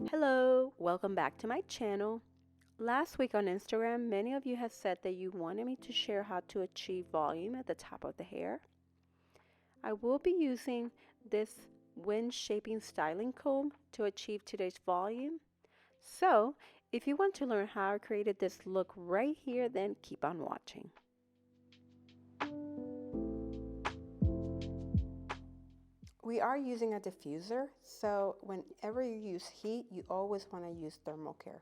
Hello, welcome back to my channel. Last week on Instagram, many of you have said that you wanted me to share how to achieve volume at the top of the hair. I will be using this wind shaping styling comb to achieve today's volume. So, if you want to learn how I created this look right here, then keep on watching. We are using a diffuser, so whenever you use heat, you always want to use thermal care.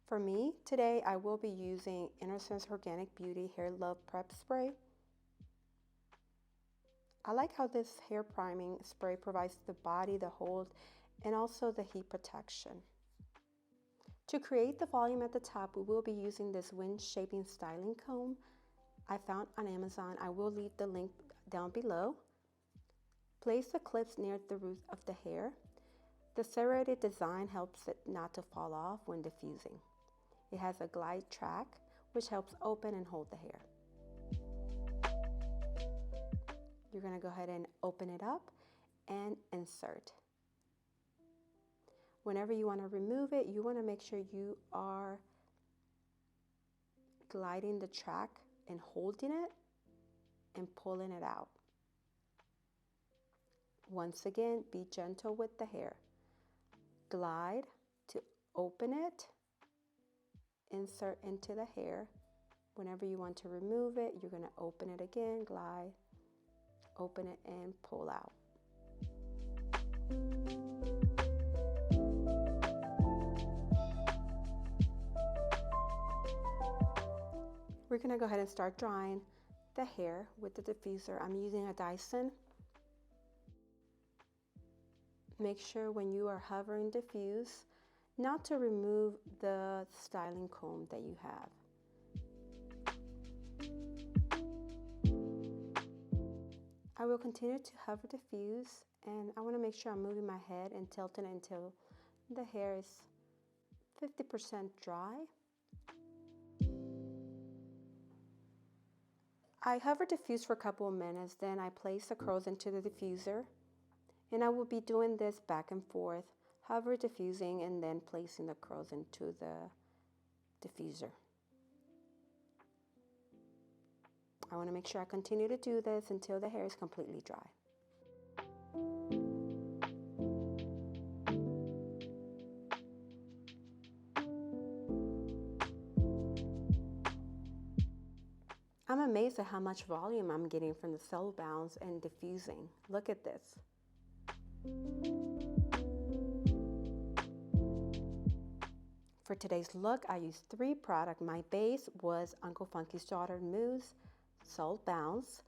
For me, today I will be using Innersense Organic Beauty Hair Love Prep Spray. I like how this hair priming spray provides the body the hold and also the heat protection. To create the volume at the top, we will be using this wind shaping styling comb I found on Amazon. I will leave the link down below. Place the clips near the root of the hair. The serrated design helps it not to fall off when diffusing. It has a glide track, which helps open and hold the hair. You're going to go ahead and open it up and insert. Whenever you want to remove it, you want to make sure you are gliding the track and holding it and pulling it out. Once again, be gentle with the hair. Glide to open it, insert into the hair. Whenever you want to remove it, you're going to open it again, glide, open it, and pull out. We're going to go ahead and start drying the hair with the diffuser. I'm using a Dyson. Make sure when you are hovering diffuse, not to remove the styling comb that you have. I will continue to hover diffuse, and I want to make sure I'm moving my head and tilting it until the hair is 50% dry. I hover diffuse for a couple of minutes, then I place the curls into the diffuser, and I will be doing this back and forth, hover diffusing and then placing the curls into the diffuser. I want to make sure I continue to do this until the hair is completely dry. I'm amazed at how much volume I'm getting from the Soul Bounce and diffusing. Look at this. For today's look, I used 3 products. My base was Uncle Funky's Daughter Mousse, Soul Bounce.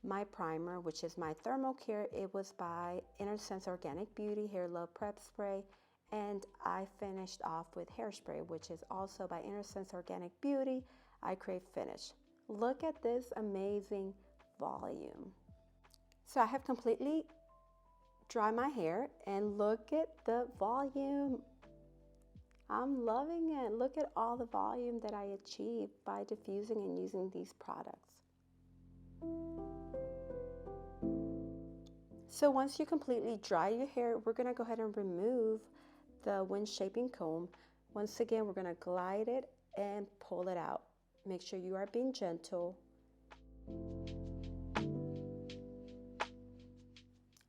My primer, which is my Thermal Care, it was by Innersense Organic Beauty Hair Love Prep Spray. And I finished off with Hairspray, which is also by Innersense Organic Beauty I Crave Finish. Look at this amazing volume. So I have completely dried my hair and look at the volume. I'm loving it. Look at all the volume that I achieved by diffusing and using these products. So once you completely dry your hair, we're going to go ahead and remove the wind shaping comb. Once again, we're going to glide it and pull it out. Make sure you are being gentle.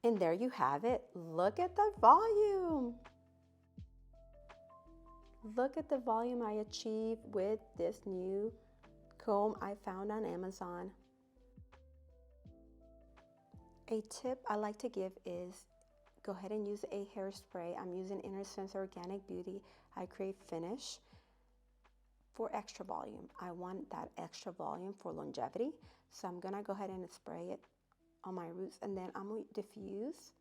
And there you have it. Look at the volume. Look at the volume I achieved with this new comb I found on Amazon. A tip I like to give is go ahead and use a hairspray. I'm using Innersense Organic Beauty I Crave Finish for extra volume. I want that extra volume for longevity. So I'm gonna go ahead and spray it on my roots, and then I'm going to diffuse.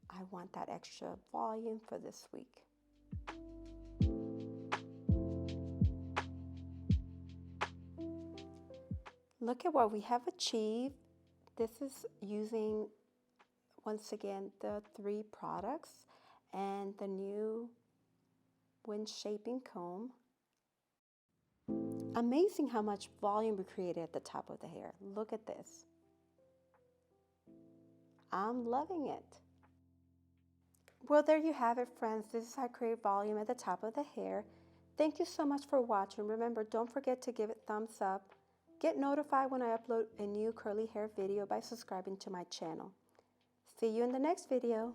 I want that extra volume for this week. Look at what we have achieved. This is using, once again, the 3 products and the new wind shaping comb. Amazing how much volume we created at the top of the hair. Look at this. I'm loving it. Well, there you have it, friends. This is how I create volume at the top of the hair. Thank you so much for watching. Remember, don't forget to give it thumbs up. Get notified when I upload a new curly hair video by subscribing to my channel. See you in the next video.